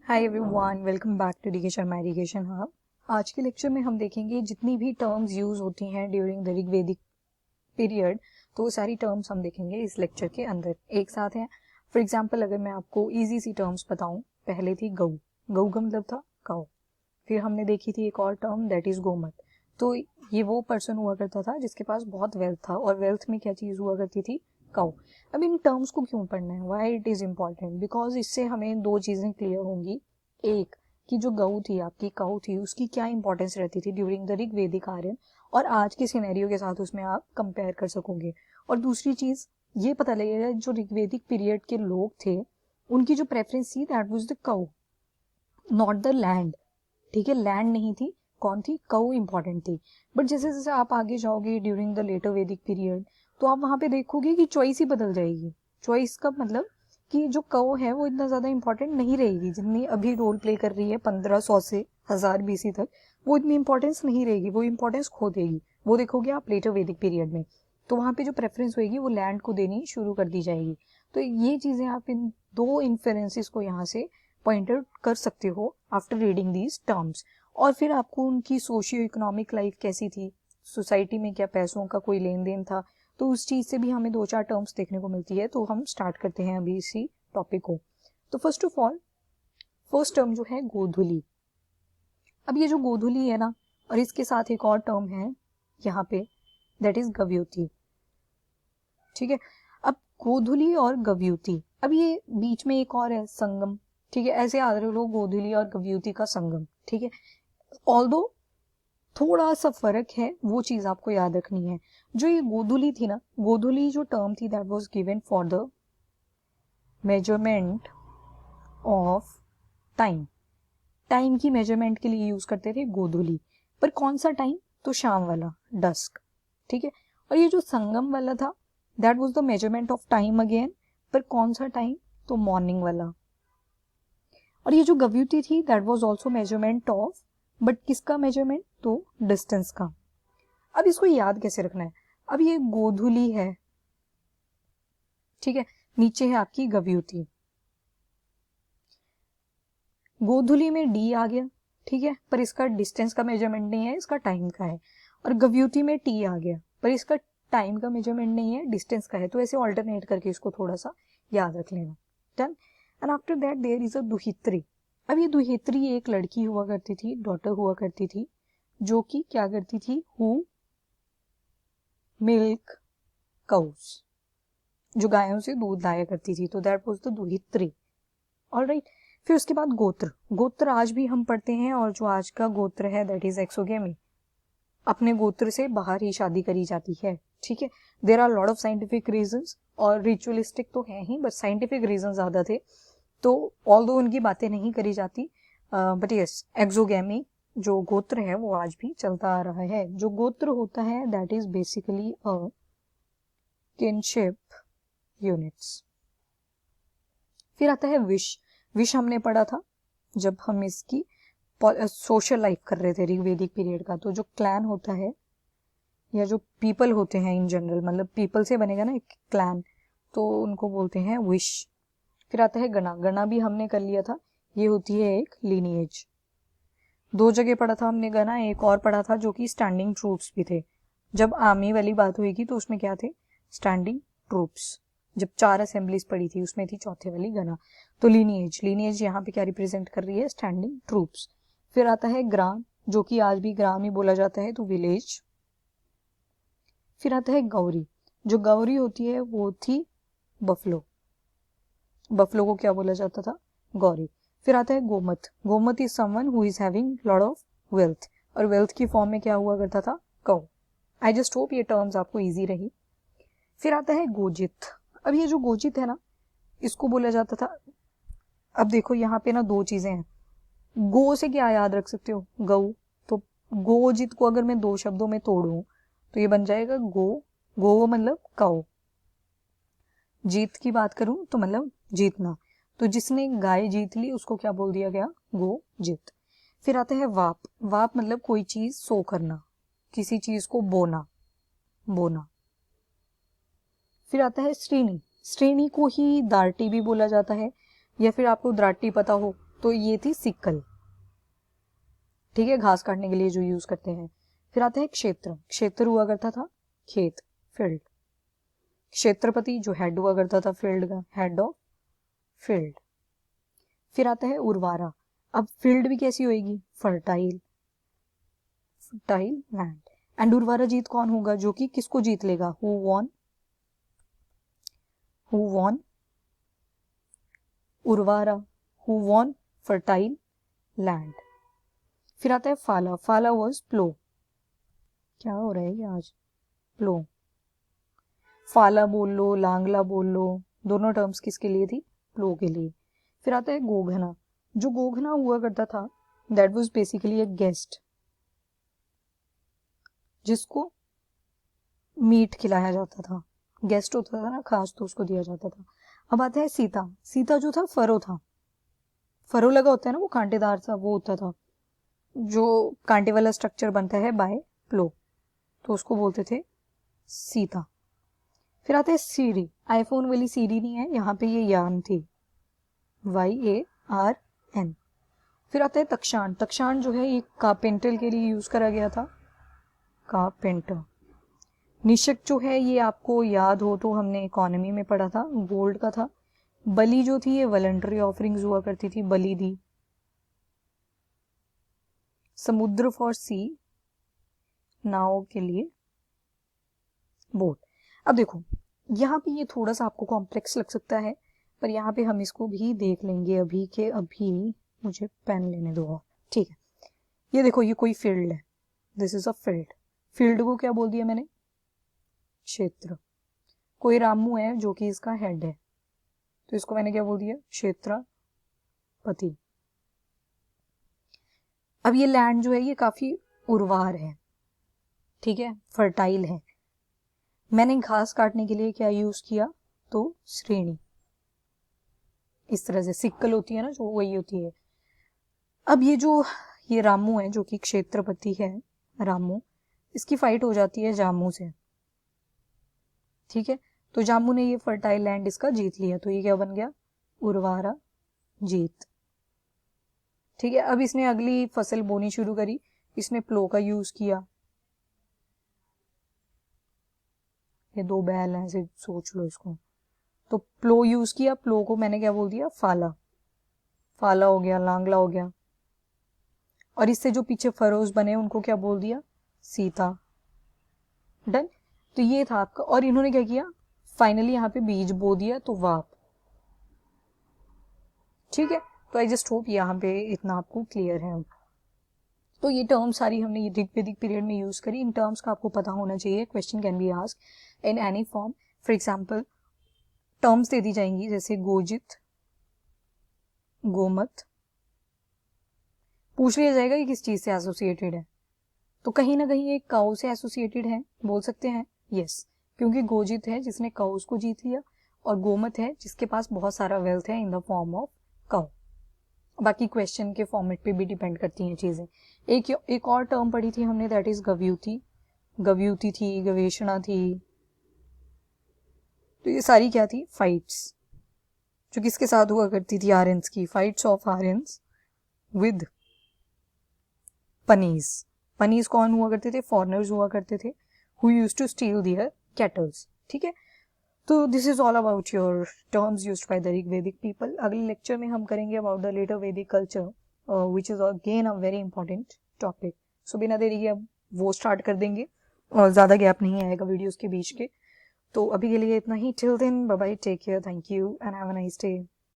Hi everyone, welcome back to DK Sharma irrigation hub. आज के lecture में हम देखेंगे जितनी भी टर्म्स यूज होती हैं ड्यूरिंग द ऋग्वेदिक पीरियड, तो वो सारी टर्म्स हम देखेंगे इस लेक्चर के अंदर एक साथ हैं। फॉर एग्जांपल अगर मैं आपको इजी सी टर्म्स बताऊं, पहले थी गऊ। गऊ का मतलब था काऊ। फिर हमने देखी थी एक और टर्म दैट इज गोमत। तो ये वो पर्सन हुआ करता था जिसके पास बहुत वेल्थ था, और वेल्थ में क्या चीज हुआ करती थी? काऊ। अब इन टर्म्स को क्यों पढ़ना है, why it is important? Because इससे हमें दो चीजें क्लियर होंगी। एक कि जो गऊ थी, आपकी काऊ थी, उसकी क्या इंपॉर्टेंस रहती थी ड्यूरिंग द ऋग्वेदिक आर्यन, और आज के सिनेरियो के साथ उसमें आप कंपेयर कर सकोगे। और दूसरी चीज ये पता लगेगा जो ऋग्वेदिक पीरियड के लोग थे उनकी जो प्रेफरेंस थी that was the cow, not the land. ठीक है, लैंड नहीं थी, कौन थी? काऊ इंपॉर्टेंट थी। बट जैसे जैसे आप आगे जाओगे ड्यूरिंग द लेटर वैदिक पीरियड, तो आप वहां पे देखोगे कि चॉइस ही बदल जाएगी। चॉइस का मतलब कि जो काऊ है वो इतना ज्यादा इंपॉर्टेंट नहीं रहेगी, जितनी अभी रोल प्ले कर रही है 1500 से 1000 BC तक, वो इतनी इंपॉर्टेंस नहीं रहेगी, वो इंपॉर्टेंस खो देगी। वो देखोगे आप लेटर वैदिक पीरियड में, तो वहां पे जो प्रेफरेंस होगी वो लैंड को देनी शुरू कर दी जाएगी। तो ये चीजें आप इन दो इन्फेरेंसेस को यहाँ से पॉइंट आउट कर सकते हो आफ्टर रीडिंग दीज टर्म्स। और फिर आपको उनकी सोशियो इकोनॉमिक लाइफ कैसी थी, सोसाइटी में क्या पैसों का कोई लेन देन था, तो उस चीज से भी हमें दो चार टर्म्स देखने को मिलती है। तो हम स्टार्ट करते हैं अभी इसी टॉपिक को। तो first of all, first term जो है गोधुली। अब ये जो गोधुली है ना, और इसके साथ एक और टर्म है यहाँ पे, दैट इज गव्युति। ठीक है, अब गोधुली और गव्युति, अब ये बीच में एक और है संगम। ठीक है, ऐसे याद रख लो, गोधुली और गव्युति का संगम। ठीक है, ऑल्दो थोड़ा सा फर्क है, वो चीज आपको याद रखनी है। जो ये गोधुली थी ना, गोधुली जो टर्म थी that was given for the measurement of time. Time की मेजरमेंट के लिए यूज करते थे गोधुली। पर कौन सा टाइम? तो शाम वाला, डस्क। ठीक है, और ये जो संगम वाला था that was the measurement of time again, पर कौन सा टाइम? तो मॉर्निंग वाला। और ये जो गव्युति थी that was also measurement of, but किसका मेजरमेंट? तो डिस्टेंस का। अब इसको याद कैसे रखना है? अब ये गोधुली है, ठीक है, नीचे है आपकी गव्युति। गोधुली में डी आ गया, ठीक है, पर इसका डिस्टेंस का मेजरमेंट नहीं है, इसका टाइम का है। और गव्युति में टी आ गया, पर इसका टाइम का मेजरमेंट नहीं है, डिस्टेंस का है। तो ऐसे ऑल्टरनेट करके इसको थोड़ा सा याद रख लेना। Done. And after that there is a दुहित्री। अब ये दुहित्री एक लड़की हुआ करती थी, डॉटर हुआ करती थी, जो कि क्या करती थी? हु मिल्क काउस, जो गायों से दूध लाया करती थी। तो दैट वाज द दुहित्री। ऑलराइट। फिर उसके बाद गोत्र। गोत्र आज भी हम पढ़ते हैं, और जो आज का गोत्र है दैट इज एक्सोगेमी। अपने गोत्र से बाहर ही शादी करी जाती है। ठीक है, there are lot of scientific reasons, और रिचुअलिस्टिक तो है ही, बट साइंटिफिक रीजन ज्यादा थे, तो ऑल्दो उनकी बातें नहीं करी जाती, बट यस, एक्सोगेमी जो गोत्र है वो आज भी चलता आ रहा है। जो गोत्र होता है that is basically a kinship units. फिर आता है विश। विश हमने पढ़ा था जब हम इसकी सोशल लाइफ कर रहे थे ऋग्वेदिक पीरियड का। तो जो क्लैन होता है, या जो पीपल होते हैं इन जनरल, मतलब पीपल से बनेगा ना एक क्लैन, तो उनको बोलते हैं विश। फिर आता है गणा। गणा भी हमने कर लिया था, ये होती है एक लीनिएज। दो जगह पढ़ा था हमने गणा, एक और पढ़ा था जो कि स्टैंडिंग ट्रूप्स भी थे। जब आर्मी वाली बात हुई तो उसमें क्या थे? Standing troops. जब 4 असेंबलीज पड़ी थी उसमें थी चौथे वाली गणा। तो लीनिएज, लीनिएज यहाँ पे क्या रिप्रेजेंट कर रही है? Standing troops. फिर आता है ग्राम, जो कि आज भी ग्राम ही बोला जाता है, तो विलेज। फिर आता है गौरी। जो गौरी होती है वो थी बफलो। बफलो को क्या बोला जाता था? गौरी। फिर आता है गोमत। गोमत is someone who is having lot of wealth, और वेल्थ की फॉर्म में क्या हुआ करता था? कौ। आई जस्ट होप ये टर्म्स आपको इजी रही। फिर आता है गोजित। अब ये जो गोजित है ना, इसको बोला जाता था, अब देखो यहाँ पे ना दो चीजें हैं। गो से क्या याद रख सकते हो? गऊ। तो गोजित को अगर मैं दो शब्दों में तोड़ूं तो ये बन जाएगा गो। गो मतलब काऊ। जीत की बात करूं तो मतलब जीतना। तो जिसने गाय जीत ली उसको क्या बोल दिया गया? गो जीत। फिर आता है वाप। वाप मतलब कोई चीज सो करना, किसी चीज को बोना, बोना। फिर आता है श्रेणी। श्रेणी को ही दार्टी भी बोला जाता है, या फिर आपको द्राटी पता हो तो ये थी सिक्कल, ठीक है, घास काटने के लिए जो यूज करते हैं। फिर आता है क्षेत्र, क्षेत्र हुआ करता था खेत, फील्ड। क्षेत्रपति जो हेड हुआ करता था फील्ड का, हेड ऑफ फील्ड। फिर आता है उर्वारा, अब फील्ड भी कैसी होगी, फर्टाइल, फर्टाइल लैंड। एंड उर्वारा जीत कौन होगा, जो कि किसको जीत लेगा, हु वॉन उर्वारा, हु वॉन फर्टाइल लैंड। फिर आता है फाला, फाला वॉज प्लो, क्या हो रहा है ये आज, प्लो। फाला बोल लो, लांगला बोल लो, दोनों टर्म्स किसके लिए थी, प्लो के लिए। फिर आता है गोघना, जो गोघना हुआ करता था that was basically a guest, जिसको मीट खिलाया जाता था, गेस्ट होता था ना खास, तो उसको दिया जाता था। अब आता है सीता, सीता जो था फरो था, फरो लगा होता है ना वो कांटेदार सा, वो होता था जो कांटे वाला स्ट्रक्चर बनता है बाय प्लो, तो उसको बोलते थे सीता। फिर आता है सीडी, आईफोन वाली सीडी नहीं है यहाँ पे, ये यान थी, YARN। फिर आता है तक्षाण, तक्षाण जो है ये कारपेंटर के लिए यूज करा गया था, कारपेंटर। निषक जो है ये आपको याद हो तो हमने इकोनॉमी में पढ़ा था, गोल्ड का था। बलि जो थी ये वॉलंटरी ऑफरिंग्स हुआ करती थी, बलि दी। समुद्र फॉर सी, नाव के लिए बोट। अब देखो यहाँ पे ये थोड़ा सा आपको कॉम्प्लेक्स लग सकता है, पर यहाँ पे हम इसको भी देख लेंगे अभी के अभी। मुझे पेन लेने दो, ठीक है। ये देखो ये कोई फील्ड है, this is a field. Field को क्या बोल दिया मैंने, क्षेत्र। कोई रामू है जो कि इसका हेड है, तो इसको मैंने क्या बोल दिया, क्षेत्रपति। अब ये लैंड जो है ये काफी उर्वार है, ठीक है, फर्टाइल है। मैंने घास काटने के लिए क्या यूज किया, तो श्रेणी, इस तरह से सिक्कल होती है ना जो, वही होती है। अब ये रामू है जो कि क्षेत्रपति है, रामू, इसकी फाइट हो जाती है जामू से, ठीक है। तो जामू ने ये फर्टाइल लैंड इसका जीत लिया, तो ये क्या बन गया, उर्वारा जीत, ठीक है। अब इसने अगली फसल बोनी शुरू करी, इसने प्लो का यूज किया, ये दो बैल हैं ऐसे सोच लो इसको, तो प्लो यूज किया, प्लो को मैंने क्या बोल दिया, फाला, फाला हो गया, लांगला हो गया। और इससे जो पीछे फरोज बने उनको क्या बोल दिया, सीता, डन। तो ये था आपका, और इन्होंने क्या किया, फाइनली यहाँ पे बीज बो दिया, तो वाप, ठीक है। तो आई जस्ट होप यहाँ पे इतना आपको क्लियर है। तो ये टर्म सारी हमने ये ऋग्वेदिक पीरियड में यूज करी, इन टर्म्स का आपको पता होना चाहिए, question can be asked in any form. For example terms दे दी जाएंगी जैसे गोजित, गोमत, पूछ लिया जाएगा ये किस चीज से एसोसिएटेड है, तो कहीं ना कहीं एक काउ से एसोसिएटेड है, बोल सकते हैं यस, क्योंकि गोजित है जिसने काउस को जीत लिया, और गोमत है जिसके पास बहुत सारा वेल्थ है in the form of cow. बाकी क्वेश्चन के फॉर्मेट पे भी डिपेंड करती हैं चीजें। एक और टर्म पढ़ी थी हमने, दैट इज गव्यूति, गव्यूति थी, गवेषणा थी। तो ये सारी क्या थी, फाइट्स, जो किसके साथ हुआ करती थी, आर्यंस की, fights of Aryans with Panis. Panis कौन हुआ करते थे, फॉरेनर्स हुआ करते थे, who used to steal their cattles, ठीक है। तो this is all about your terms used by the Rigvedic people. अगले लेक्चर में हम करेंगे about the later Vedic culture, which is again a very important topic. So बिना देरी के अब वो स्टार्ट कर देंगे, और ज्यादा गैप नहीं आएगा वीडियोस के बीच के। तो अभी के लिए इतना ही, till then bye bye, take care, thank you and have a nice day.